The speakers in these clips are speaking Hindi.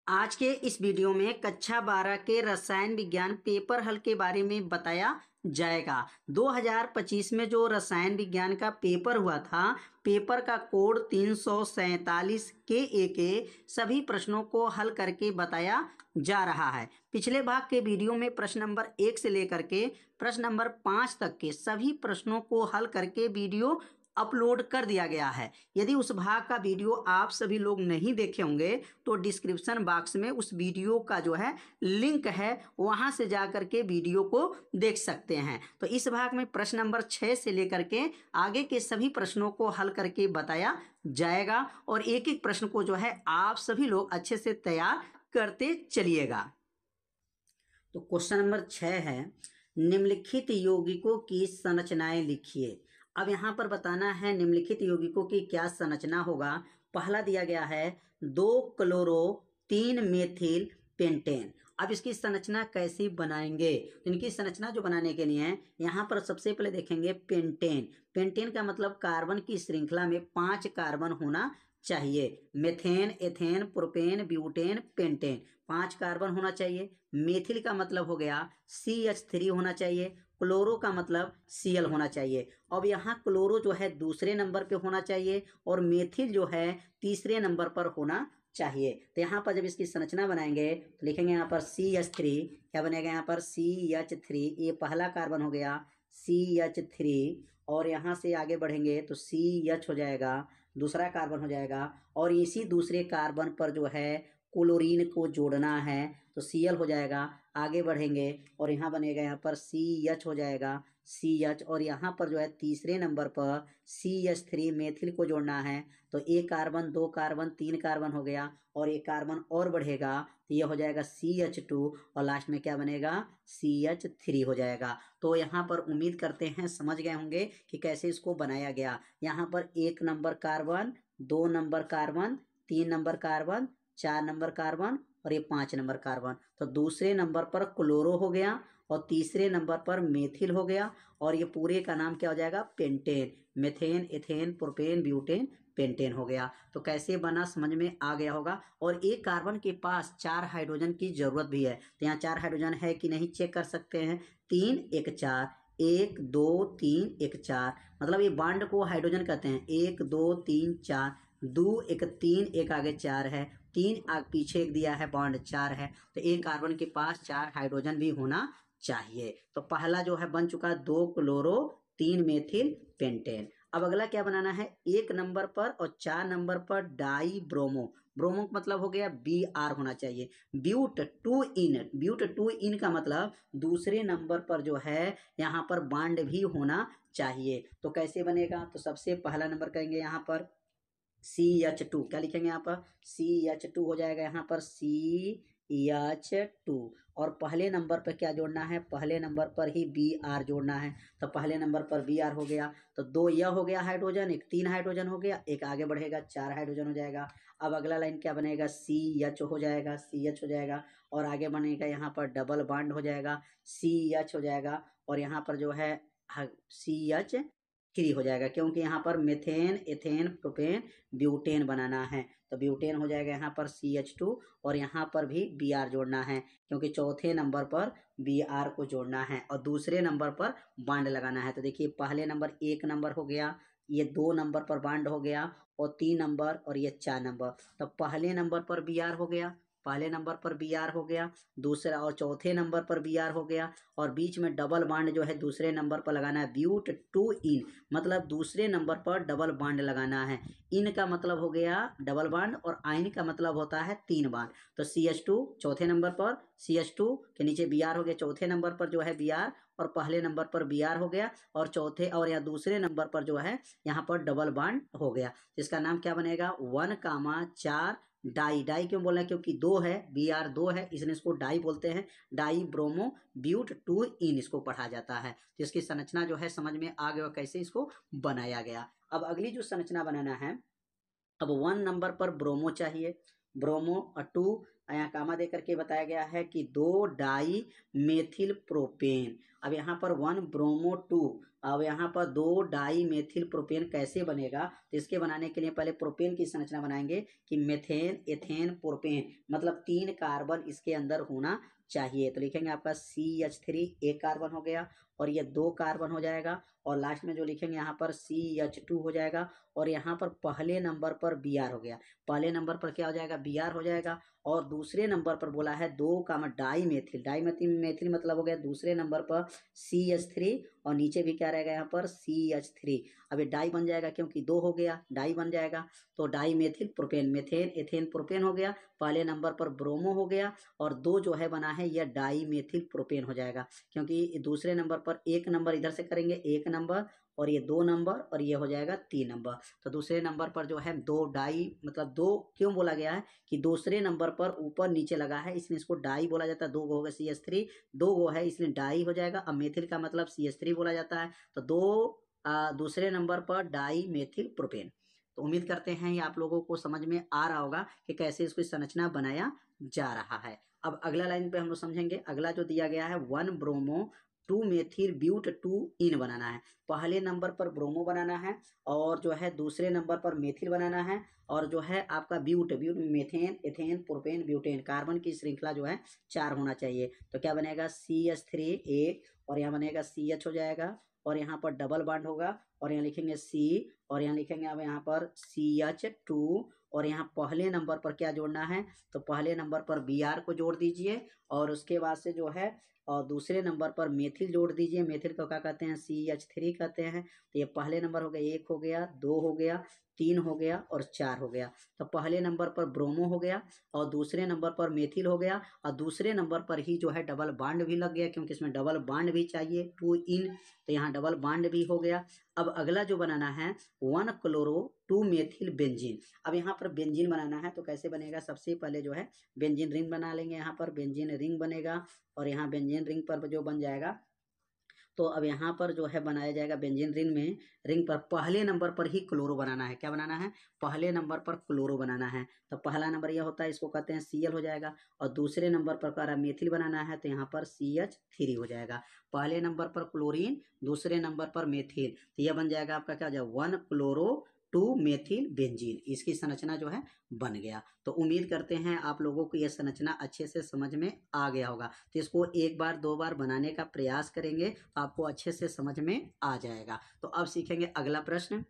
आज के इस वीडियो में कक्षा 12 के रसायन विज्ञान पेपर हल के बारे में बताया जाएगा। 2025 में जो रसायन विज्ञान का पेपर हुआ था, पेपर का कोड 347 के सभी प्रश्नों को हल करके बताया जा रहा है। पिछले भाग के वीडियो में प्रश्न नंबर 1 से लेकर के प्रश्न नंबर 5 तक के सभी प्रश्नों को हल करके वीडियो अपलोड कर दिया गया है। यदि उस भाग का वीडियो आप सभी लोग नहीं देखे होंगे तो डिस्क्रिप्शन बॉक्स में उस वीडियो का जो है लिंक है, वहां से जा करके वीडियो को देख सकते हैं। तो इस भाग में प्रश्न नंबर 6 से लेकर के आगे के सभी प्रश्नों को हल करके बताया जाएगा और एक एक प्रश्न को जो है आप सभी लोग अच्छे से तैयार करते चलिएगा। तो क्वेश्चन नंबर 6 है, निम्नलिखित यौगिकों की संरचनाएं लिखिए। अब यहाँ पर बताना है निम्नलिखित यौगिकों की क्या संरचना होगा। पहला दिया गया है 2 क्लोरो 3 मेथिल पेंटेन। अब इसकी संरचना कैसी बनाएंगे? तो इनकी संरचना जो बनाने के लिए यहाँ पर सबसे पहले देखेंगे पेंटेन। पेंटेन का मतलब कार्बन की श्रृंखला में 5 कार्बन होना चाहिए। Methane, ethane, propane, butane, pentane, 5 carbon होना चाहिए। मेथिल का मतलब हो गया CH3 होना चाहिए। क्लोरो का मतलब Cl होना चाहिए। अब यहाँ क्लोरो जो है दूसरे नंबर पे होना चाहिए और मेथिल जो है तीसरे नंबर पर होना चाहिए। तो यहाँ पर जब इसकी संरचना बनाएंगे तो लिखेंगे यहाँ पर CH3, क्या बनेगा यहाँ पर CH3, ये पहला कार्बन हो गया CH3 और यहाँ से आगे बढ़ेंगे तो CH हो जाएगा, दूसरा कार्बन हो जाएगा और इसी दूसरे कार्बन पर जो है क्लोरीन को जोड़ना है तो Cl हो जाएगा। आगे बढ़ेंगे और यहाँ बनेगा यहाँ पर CH हो जाएगा CH और यहाँ पर जो है तीसरे नंबर पर CH3 मेथिल को जोड़ना है तो एक कार्बन, 2 कार्बन, 3 कार्बन हो गया और एक कार्बन और बढ़ेगा तो ये हो जाएगा CH2 और लास्ट में क्या बनेगा CH3 हो जाएगा। तो यहाँ पर उम्मीद करते हैं समझ गए होंगे कि कैसे इसको बनाया गया। यहाँ पर 1 number carbon, 2 number carbon, 3 number carbon, 4 number carbon और ये 5 नंबर कार्बन। तो दूसरे नंबर पर क्लोरो हो गया और तीसरे नंबर पर मेथिल हो गया और ये पूरे का नाम क्या हो जाएगा pentane. Methane, ethane, propane, butane, pentane हो गया। तो कैसे बना समझ में आ गया होगा। और एक कार्बन के पास 4 हाइड्रोजन की जरूरत भी है तो यहाँ 4 हाइड्रोजन है कि नहीं चेक कर सकते हैं। 3 1 4, 1 2 3 1 4, मतलब ये बॉन्ड को हाइड्रोजन कहते हैं। 1 2 3 4, 2 1 3, एक आगे 4 है, 3 पीछे एक दिया है, बॉन्ड 4 है तो एक कार्बन के पास 4 हाइड्रोजन भी होना चाहिए। तो पहला जो है बन चुका 2 क्लोरो 3 मेथिल पेंटेन। अब अगला क्या बनाना है, 1 नंबर पर और 4 नंबर पर डाई ब्रोमो। ब्रोमो का मतलब हो गया Br होना चाहिए। ब्यूट 2 इन, ब्यूट 2 इन का मतलब दूसरे नंबर पर जो है यहाँ पर बॉन्ड भी होना चाहिए। तो कैसे बनेगा, तो सबसे पहला नंबर कहेंगे यहाँ पर CH2, क्या लिखेंगे यहाँ पर CH2 हो जाएगा यहाँ पर CH2 और पहले नंबर पर क्या जोड़ना है, पहले नंबर पर ही Br जोड़ना है। तो पहले नंबर पर Br हो गया तो 2 यह हो गया हाइड्रोजन, एक 3 हाइड्रोजन हो गया, एक आगे बढ़ेगा 4 हाइड्रोजन हो जाएगा। अब अगला लाइन क्या बनेगा CH हो जाएगा, CH हो जाएगा और आगे बनेगा यहाँ पर डबल बॉन्ड हो जाएगा CH हो जाएगा और यहाँ पर जो है CH3 हो जाएगा क्योंकि यहाँ पर मेथेन, एथेन, प्रोपेन, ब्यूटेन बनाना है तो ब्यूटेन हो जाएगा यहाँ पर CH2 और यहाँ पर भी Br जोड़ना है क्योंकि चौथे नंबर पर Br को जोड़ना है और दूसरे नंबर पर बॉन्ड लगाना है। तो देखिए पहले नंबर 1 नंबर हो गया, ये 2 नंबर पर बॉन्ड हो गया और 3 नंबर और ये 4 नंबर। तो पहले नंबर पर Br हो गया, पहले नंबर पर Br हो गया, दूसरा और चौथे नंबर पर Br हो गया और बीच में डबल बॉन्ड जो है दूसरे नंबर पर लगाना है ब्यूट 2 इन, मतलब दूसरे नंबर पर डबल बॉन्ड लगाना है। इन का मतलब हो गया डबल बॉन्ड और आइन का मतलब होता है 3 बॉन्ड। तो CH2 चौथे नंबर पर, CH2 के नीचे Br हो गया, चौथे नंबर पर जो है Br और पहले नंबर पर Br हो गया और चौथे और या दूसरे नंबर पर जो है यहाँ पर डबल बॉन्ड हो गया। इसका नाम क्या बनेगा 1,4 डाई। डाई क्यों बोला है, क्योंकि 2 है, Br 2 है इसलिए इसको डाई बोलते हैं। डाई ब्रोमो ब्यूट 2 इन इसको पढ़ा जाता है। तो इसकी संरचना जो है समझ में आ गया कैसे इसको बनाया गया। अब अगली जो संरचना बनाना है, अब 1 नंबर पर ब्रोमो चाहिए, ब्रोमो 2 यहाँ कामा दे करके बताया गया है कि 2 डाई मेथिल प्रोपेन। अब यहाँ पर 1 ब्रोमो 2, अब यहाँ पर 2 डाई मेथिल प्रोपेन कैसे बनेगा, तो इसके बनाने के लिए पहले प्रोपेन की संरचना बनाएंगे कि मेथेन एथेन प्रोपेन, मतलब 3 कार्बन इसके अंदर होना चाहिए। तो लिखेंगे आपका CH3 एक कार्बन हो गया और ये 2 कार्बन हो जाएगा, और लास्ट में जो लिखेंगे यहाँ पर CH2 हो जाएगा, और यहाँ पर पहले नंबर पर Br हो गया। पहले नंबर पर क्या हो जाएगा, Br हो जाएगा, और दूसरे नंबर पर बोला है 2 कामा डाई मेथिल, डाई मेथिल मतलब हो गया दूसरे नंबर पर CH3, और नीचे भी क्या रहेगा यहाँ पर CH3। अब ये डाई बन जाएगा क्योंकि 2 हो गया, डाई बन जाएगा, तो dimethyl propane, methane ethane propane हो गया, पहले नंबर पर ब्रोमो हो गया, और 2 जो है बना है यह डाई मेथिल प्रोपेन हो जाएगा, क्योंकि दूसरे नंबर पर 1 नंबर इधर से करेंगे, 1 नंबर, और ये 2 नंबर, और ये हो जाएगा 3 नंबर। तो दूसरे नंबर पर जो है 2 डाई, मतलब 2 क्यों बोला गया है कि दूसरे नंबर पर ऊपर नीचे लगा है, इसलिए इसको डाई बोला जाता है। 2 गो होगा CH3, 2 गो है इसलिए डाई हो जाएगा। अब मेथिल का मतलब CH3 बोला जाता है, तो 2 दूसरे नंबर पर डाई मेथिल प्रोपेन। तो उम्मीद करते हैं ये आप लोगों को समझ में आ रहा होगा कि कैसे इसको संरचना बनाया जा रहा है। अब अगला लाइन पे हम लोग समझेंगे। अगला जो दिया गया है 1 ब्रोमो 2 मेथिल ब्यूट 2 इन बनाना है। पहले नंबर पर ब्रोमो बनाना है, और जो है दूसरे नंबर पर मेथिल बनाना है, और जो है आपका but methane ethane propane butane, carbon की श्रृंखला जो है 4 होना चाहिए। तो क्या बनेगा CH3 1, और यहाँ बनेगा CH हो जाएगा, और यहाँ पर डबल बॉन्ड होगा, और यहाँ लिखेंगे C, और यहाँ लिखेंगे अब यहाँ पर CH2, और यहाँ पहले नंबर पर क्या जोड़ना है, तो पहले नंबर पर Br को जोड़ दीजिए, और उसके बाद से जो है और दूसरे नंबर पर मेथिल जोड़ दीजिए। मेथिल को क्या कहते हैं, CH3 कहते हैं। तो ये पहले नंबर हो गया, 1 हो गया, 2 हो गया, 3 हो गया, और 4 हो गया। तो पहले नंबर पर ब्रोमो हो गया, और दूसरे नंबर पर मेथिल हो गया, और दूसरे नंबर पर ही जो है डबल बॉन्ड भी लग गया, क्योंकि इसमें डबल बॉन्ड भी चाहिए 2 इन, तो यहाँ डबल बॉन्ड भी हो गया। अब अगला जो बनाना है 1 क्लोरो 2 मेथिल बेंजीन। अब यहाँ पर बेंजीन बनाना है, तो कैसे बनेगा, सबसे पहले जो है बेंजीन रिंग बना लेंगे। यहाँ पर बेंजीन रिंग बनेगा, और यहाँ बेंजीन रिंग पर जो बन जाएगा, तो अब यहाँ पर जो है बनाया जाएगा बेंजीन रिंग पर पहले नंबर पर ही क्लोरो बनाना है। क्या बनाना है, पहले नंबर पर क्लोरो बनाना है। तो पहला नंबर यह होता है, इसको कहते हैं Cl हो जाएगा, और दूसरे नंबर पर कह रहा मेथिल बनाना है, तो यहाँ पर CH3 हो जाएगा। पहले नंबर पर क्लोरीन, दूसरे नंबर पर मेथिल, तो यह बन जाएगा आपका क्या हो जाएगा 1 क्लोरो 2 मेथिल बेंजीन। इसकी संरचना जो है बन गया। तो उम्मीद करते हैं आप लोगों को यह संरचना अच्छे से समझ में आ गया होगा। तो इसको 1 बार 2 बार बनाने का प्रयास करेंगे तो आपको अच्छे से समझ में आ जाएगा। तो अब सीखेंगे अगला प्रश्न।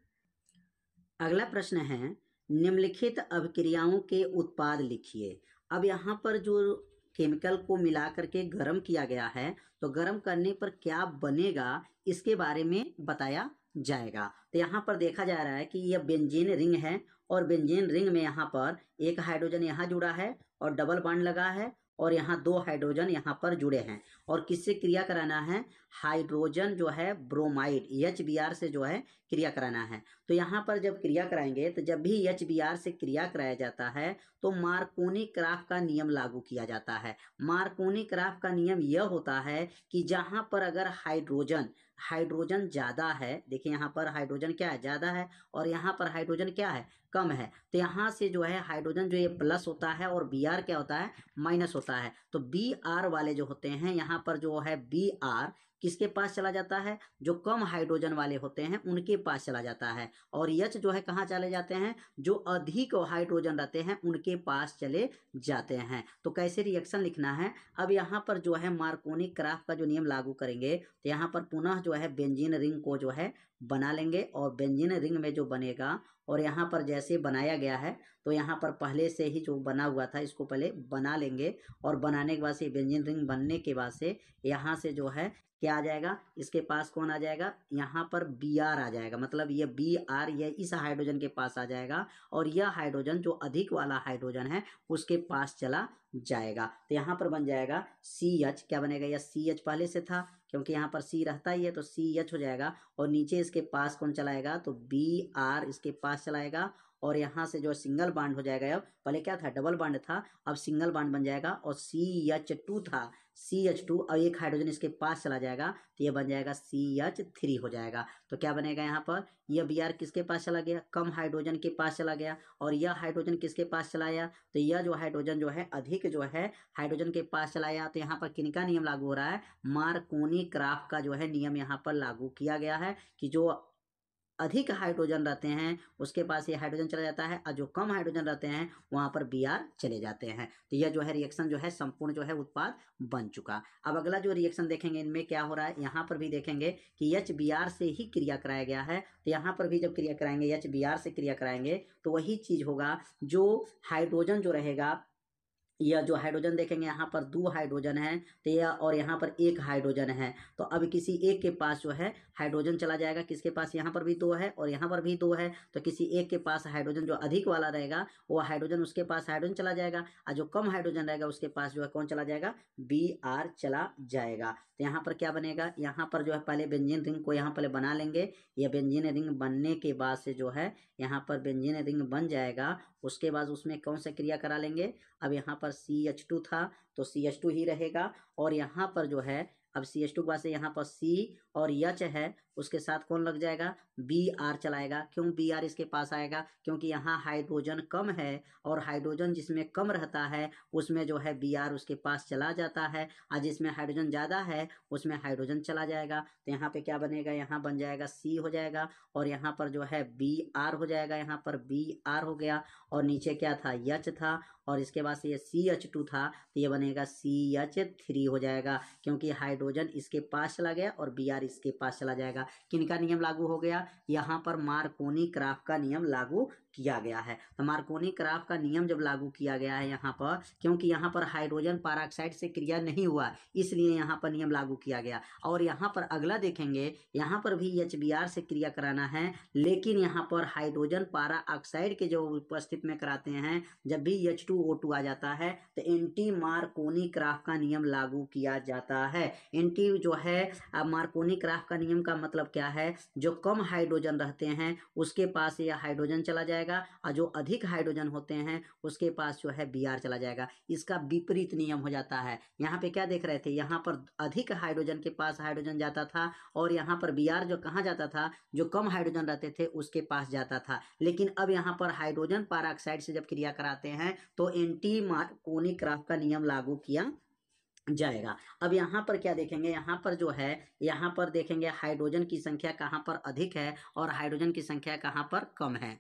अगला प्रश्न है, निम्नलिखित अभिक्रियाओं के उत्पाद लिखिए। अब यहाँ पर जो केमिकल को मिला करके गर्म किया गया है, तो गर्म करने पर क्या बनेगा इसके बारे में बताया जाएगा। तो यहाँ पर देखा जा रहा है कि यह बेंजीन रिंग है, और बेंजीन रिंग में यहाँ पर एक हाइड्रोजन यहाँ जुड़ा है और डबल बॉन्ड लगा है, और यहाँ 2 हाइड्रोजन यहाँ पर जुड़े हैं, और किससे क्रिया कराना है, हाइड्रोजन जो है ब्रोमाइड HBr से जो है क्रिया कराना है। तो यहाँ पर जब क्रिया कराएंगे, तो जब भी HBr से क्रिया कराया जाता है तो मार्कोनी क्राफ का नियम लागू किया जाता है। मार्कोनी क्राफ का नियम यह होता है कि जहाँ पर अगर हाइड्रोजन ज़्यादा है, देखिए यहाँ पर हाइड्रोजन क्या है, ज़्यादा है, और यहाँ पर हाइड्रोजन क्या है, कम है, तो यहाँ से जो है हाइड्रोजन जो ये प्लस होता है और Br क्या होता है, माइनस होता है। तो Br वाले जो होते हैं यहाँ पर जो है Br किसके पास चला जाता है, जो कम हाइड्रोजन वाले होते हैं उनके पास चला जाता है, और H जो है कहाँ चले जाते हैं, जो अधिक हाइड्रोजन रहते हैं उनके पास चले जाते हैं। तो कैसे रिएक्शन लिखना है, अब यहाँ पर जो है मार्कोनी क्राफ का जो नियम लागू करेंगे, तो यहाँ पर पुनः जो है बेंजीन रिंग को जो है बना लेंगे, और बेंजीन रिंग में जो बनेगा, और यहाँ पर जैसे बनाया गया है, तो यहाँ पर पहले से ही जो बना हुआ था इसको पहले बना लेंगे, और बनाने के बाद से बेंजीन रिंग बनने के बाद से यहाँ से जो है क्या आ जाएगा, इसके पास कौन आ जाएगा, यहाँ पर Br आ जाएगा, मतलब ये Br ये इस हाइड्रोजन के पास आ जाएगा, और यह हाइड्रोजन जो अधिक वाला हाइड्रोजन है उसके पास चला जाएगा। तो यहाँ पर बन जाएगा CH, क्या बनेगा, यह CH पहले से था क्योंकि यहाँ पर C रहता ही है, तो CH हो जाएगा, और नीचे इसके पास कौन चलाएगा, तो Br इसके पास चलाएगा, और यहाँ से जो सिंगल बॉन्ड हो जाएगा। अब पहले क्या था, डबल बॉन्ड था, अब सिंगल बॉन्ड बन जाएगा और CH2 था, CH2 और एक हाइड्रोजन इसके पास चला जाएगा तो ये बन जाएगा CH3 हो जाएगा। तो क्या बनेगा यहाँ पर, यह Br किसके पास चला गया, कम हाइड्रोजन के पास चला गया, और यह हाइड्रोजन किसके पास चला गया, तो यह जो हाइड्रोजन जो है अधिक जो है हाइड्रोजन के पास चला गया। तो यहाँ पर किनका नियम लागू हो रहा है, मार्कोनी क्राफ्ट का जो है नियम यहाँ पर लागू किया गया है कि जो अधिक हाइड्रोजन रहते हैं उसके पास ये हाइड्रोजन चला जाता है, और जो कम हाइड्रोजन रहते हैं वहां पर Br चले जाते हैं। तो यह जो है रिएक्शन जो है संपूर्ण जो है उत्पाद बन चुका। अब अगला जो रिएक्शन देखेंगे इनमें क्या हो रहा है, यहाँ पर भी देखेंगे कि HBr से ही क्रिया कराया गया है। तो यहाँ पर भी जब क्रिया कराएंगे HBr से क्रिया कराएंगे तो वही चीज होगा, जो हाइड्रोजन जो रहेगा, यह जो हाइड्रोजन देखेंगे यहाँ पर 2 हाइड्रोजन है, तो यह और यहाँ पर 1 हाइड्रोजन है। तो अब किसी एक के पास जो है हाइड्रोजन चला जाएगा, किसके पास, यहाँ पर भी 2 है और यहाँ पर भी 2 है, तो किसी एक के पास हाइड्रोजन जो अधिक वाला रहेगा वो हाइड्रोजन उसके पास हाइड्रोजन चला जाएगा, और जो कम हाइड्रोजन रहेगा उसके पास जो है कौन चला जाएगा, Br चला जाएगा। तो यहाँ पर क्या बनेगा, यहाँ पर जो है पहले बेंजीन रिंग को यहाँ पहले बना लेंगे। यह बेंजीन रिंग बनने के बाद से जो है यहाँ पर बेंजीन रिंग बन जाएगा, उसके बाद उसमें कौन सा क्रिया करा लेंगे, अब यहाँ पर CH2 था तो CH2 ही रहेगा, और यहाँ पर जो है अब CH2 के बाद से यहाँ पर C और H है, उसके साथ कौन लग जाएगा, Br चलाएगा। क्यों Br इसके पास आएगा, क्योंकि यहाँ हाइड्रोजन कम है, और हाइड्रोजन जिसमें कम रहता है उसमें जो है Br उसके पास चला जाता है, और जिसमें हाइड्रोजन ज़्यादा है उसमें हाइड्रोजन चला जाएगा। तो यहाँ पे क्या बनेगा, यहाँ बन जाएगा C हो जाएगा, और यहाँ पर जो है Br हो जाएगा, यहाँ पर Br हो गया, और नीचे क्या था, H था, और इसके बाद से ये CH2 था तो ये बनेगा CH3 हो जाएगा, क्योंकि हाइड्रोजन इसके पास चला गया और Br इसके पास चला जाएगा। किनका नियम लागू हो गया, यहाँ पर मार्कोनी क्राफ्ट का नियम लागू किया गया है। तो मार्कोनी क्राफ्ट का नियम जब लागू किया गया है यहाँ पर, क्योंकि यहाँ पर हाइड्रोजन पैरोक्साइड से क्रिया नहीं हुआ इसलिए यहाँ पर नियम लागू किया गया। और यहाँ पर अगला देखेंगे, यहाँ पर भी HBr से क्रिया कराना है, लेकिन यहाँ पर हाइड्रोजन पैरोक्साइड के जो उपस्थित में कराते हैं, जब भी H2O2 आ जाता है तो एंटी मार्कोनी क्राफ्ट का नियम लागू किया जाता है। एंटी जो है मार्कोनी क्राफ्ट का नियम का मतलब क्या है, जो कम हाइड्रोजन रहते हैं उसके पास यह हाइड्रोजन चला जाएगा, और जो अधिक हाइड्रोजन होते हैं उसके पास जो है Br चला जाएगा। इसका विपरीत नियम हो जाता है। यहाँ पे क्या देख रहे थे, यहाँ पर अधिक हाइड्रोजन के पास हाइड्रोजन जाता था, और यहाँ पर Br जो कहाँ जाता था, जो कम हाइड्रोजन रहते थे उसके पास जाता था। लेकिन अब यहाँ पर हाइड्रोजन पैरोक्साइड से जब क्रिया कराते हैं तो एंटी मार्कोनी क्राफ्ट का नियम लागू किया जाएगा। अब यहाँ पर क्या देखेंगे, यहाँ पर जो है, यहाँ पर देखेंगे हाइड्रोजन की संख्या कहाँ पर अधिक है और हाइड्रोजन की संख्या कहाँ पर कम है।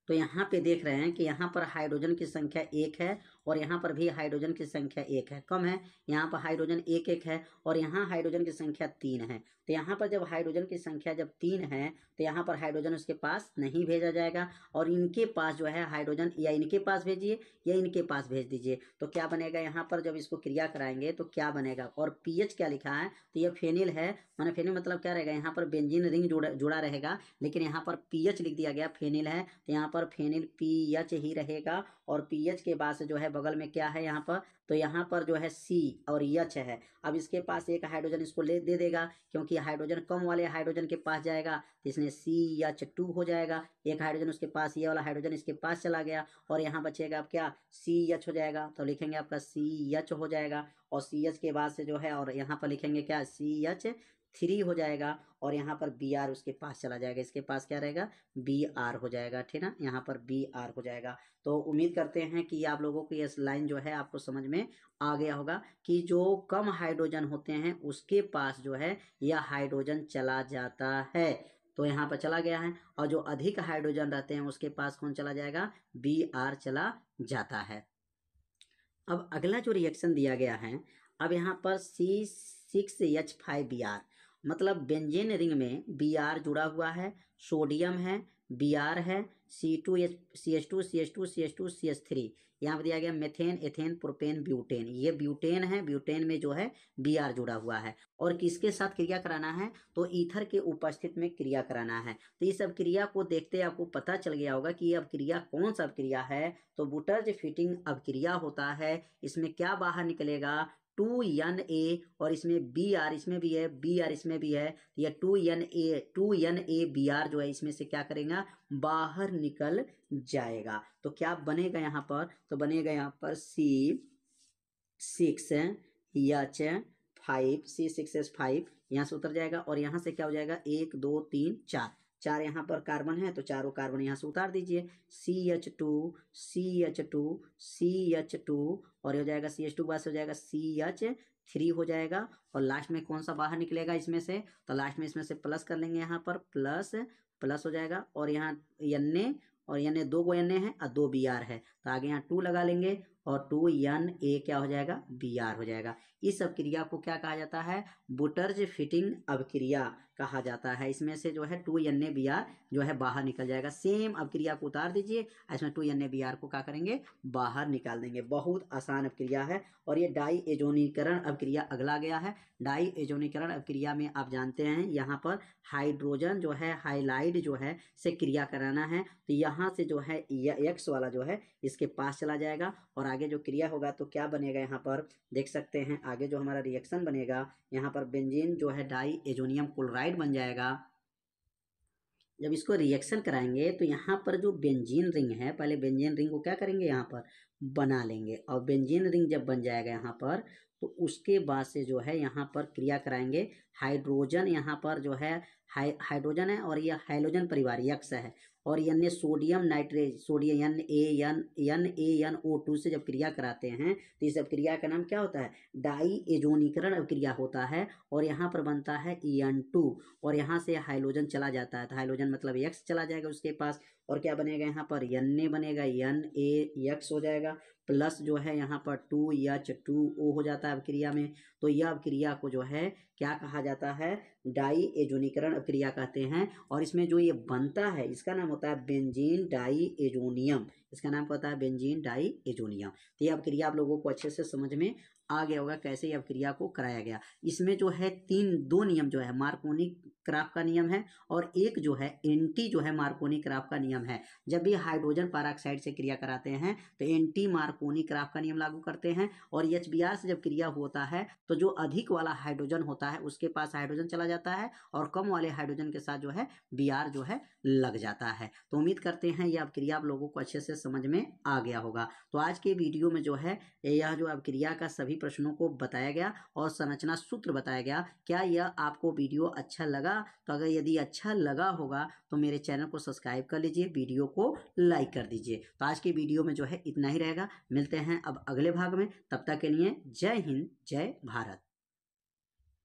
तो यहाँ पे देख रहे हैं कि यहाँ पर हाइड्रोजन की संख्या 1 है, और यहाँ पर भी हाइड्रोजन की संख्या 1 है, कम है। यहाँ पर हाइड्रोजन 1 है, और यहाँ हाइड्रोजन की संख्या 3 है। तो यहाँ पर जब हाइड्रोजन की संख्या जब 3 है तो यहाँ पर हाइड्रोजन उसके पास नहीं भेजा जाएगा, और इनके पास जो है हाइड्रोजन या इनके पास भेजिए या इनके पास भेज दीजिए। तो क्या बनेगा, यहाँ पर जब इसको क्रिया कराएंगे तो क्या बनेगा, और पीएच क्या लिखा है, तो ये फेनिल है, माने फेनिल मतलब क्या रहेगा, यहाँ पर बेंजीन रिंग जुड़ा रहेगा, लेकिन यहाँ पर पीएच लिख दिया गया, फेनिल है तो यहाँ पर फेनिल पीएच ही रहेगा। और पीएच के बाद से जो है बगल में क्या है यहाँ पर, तो यहाँ पर जो है C और H है। अब इसके पास एक हाइड्रोजन इसको दे देगा, क्योंकि हाइड्रोजन कम वाले हाइड्रोजन के पास जाएगा तो इसमें CH2 हो जाएगा, एक हाइड्रोजन उसके पास, ये वाला हाइड्रोजन इसके पास चला गया, और यहाँ बचेगा अब क्या, CH हो जाएगा। तो लिखेंगे आपका CH हो जाएगा, और CH के बाद से जो है, और यहाँ पर लिखेंगे क्या, CH3 हो जाएगा, और यहाँ पर Br उसके पास चला जाएगा, इसके पास क्या रहेगा, Br हो जाएगा, ठीक ना, यहाँ पर Br हो जाएगा। तो उम्मीद करते हैं कि आप लोगों को ये लाइन जो है आपको समझ में आ गया होगा कि जो कम हाइड्रोजन होते हैं उसके पास जो है यह हाइड्रोजन चला जाता है, तो यहाँ पर चला गया है, और जो अधिक हाइड्रोजन रहते हैं उसके पास कौन चला जाएगा, Br चला जाता है। अब अगला जो रिएक्शन दिया गया है, अब यहाँ पर C6H5Br, मतलब बेंजीन रिंग में Br जुड़ा हुआ है, सोडियम है, Br है, CH2 CH3, यहाँ पर दिया गया मेथेन, एथेन, प्रोपेन, ब्यूटेन, ये ब्यूटेन है, ब्यूटेन में जो है Br जुड़ा हुआ है, और किसके साथ क्रिया कराना है, तो ईथर के उपस्थित में क्रिया कराना है। तो इस अब क्रिया को देखते आपको पता चल गया होगा कि अब क्रिया कौन सा क्रिया है, तो बुटर्ज फिटिंग अब क्रिया होता है। इसमें क्या बाहर निकलेगा, 2Na और इसमें Br इसमें भी है, Br इसमें भी है, तो यह 2Na Br जो है इसमें से क्या करेगा, बाहर निकल जाएगा। तो क्या बनेगा यहाँ पर, तो बनेगा यहाँ पर C6H5 यहाँ से उतर जाएगा और यहाँ से क्या हो जाएगा, 1 2 3 4 4 यहाँ पर कार्बन है तो चारों कार्बन यहाँ से उतार दीजिए, CH2 और हो जाएगा CH2 बाद से हो जाएगा CH3 हो जाएगा और लास्ट में कौन सा बाहर निकलेगा इसमें से, तो लास्ट में इसमें से प्लस कर लेंगे, यहाँ पर प्लस हो जाएगा और यहाँ Na और Na 2 गो Na है और 2 Br है, तो आगे यहाँ 2 लगा लेंगे और 2Na क्या हो जाएगा, Br हो जाएगा। इस अभिक्रिया को क्या कहा जाता है, बुटर्ज फिटिंग अभिक्रिया कहा जाता है। इसमें से जो है 2Na Br जो है बाहर निकल जाएगा। सेम अभिक्रिया को उतार दीजिए, इसमें 2Na Br को क्या करेंगे, बाहर निकाल देंगे। बहुत आसान अभिक्रिया है। और ये डाई एजोनीकरण अभिक्रिया अगला गया है। डाई एजोनीकरण अभिक्रिया में आप जानते हैं यहाँ पर हाइड्रोजन जो है हाइलाइड जो है से क्रिया कराना है, तो यहाँ से जो है X वाला जो है इसके पास चला जाएगा और आगे जो क्रिया होगा तो क्या बनेगा, यहाँ पर देख सकते हैं आगे जो हमारा रिएक्शन बनेगा, यहाँ पर बेंजीन जो है डाई एजोनियम क्लोराइड बन जाएगा। जब इसको रिएक्शन कराएंगे तो यहाँ पर जो बेंजीन रिंग है, पहले बेंजीन रिंग को क्या करेंगे, यहाँ पर बना लेंगे और बेंजीन रिंग जब बन जाएगा यहाँ पर, तो उसके बाद से जो है यहाँ पर क्रिया कराएंगे। हाइड्रोजन यहाँ पर जो है हाइड्रोजन है और यह हाइलोजन परिवार X है और Na sodium nitrate sodium NaNO2 से जब क्रिया कराते हैं तो इस अभिक्रिया का नाम क्या होता है, डाई एजोनीकरण अभिक्रिया होता है। और यहाँ पर बनता है En2 और यहाँ से हाइलोजन चला जाता है, तो हाइलोजन मतलब X चला जाएगा उसके पास और क्या बनेगा, यहाँ पर Na बनेगा, NaX हो जाएगा प्लस जो है यहाँ पर 2H2O हो जाता है अभिक्रिया में। तो यह अभिक्रिया को जो है क्या कहा जाता है, डाई एजोनीकरण अभिक्रिया कहते हैं। और इसमें जो ये बनता है इसका नाम होता है बेंजीन डाई एजोनियम, इसका नाम होता है बेंजीन डाई एजोनियम। तो यह अभिक्रिया आप लोगों को अच्छे से समझ में आ गया होगा कैसे यह अभिक्रिया को कराया गया। इसमें जो है दो नियम जो है मार्कोनी क्राफ का नियम है और एक जो है एंटी जो है मार्कोनी क्राफ का नियम है। जब भी हाइड्रोजन पेरोक्साइड से क्रिया कराते हैं तो एंटी मार्कोनी क्राफ का नियम लागू करते हैं और HBr से जब क्रिया होता है तो जो अधिक वाला हाइड्रोजन होता है उसके पास हाइड्रोजन चला जाता है और कम वाले हाइड्रोजन के साथ जो है Br जो है लग जाता है। तो उम्मीद करते हैं यह अभिक्रिया आप लोगों को अच्छे से समझ में आ गया होगा। तो आज के वीडियो में जो है यह जो अभिक्रिया का सभी प्रश्नों को बताया गया और संरचना सूत्र बताया गया। क्या यह आपको वीडियो अच्छा लगा? तो अगर यदि अच्छा लगा होगा तो मेरे चैनल को सब्सक्राइब कर लीजिए, वीडियो को लाइक कर दीजिए। तो आज के वीडियो में जो है इतना ही रहेगा, मिलते हैं अब अगले भाग में। तब तक के लिए जय हिंद, जय भारत।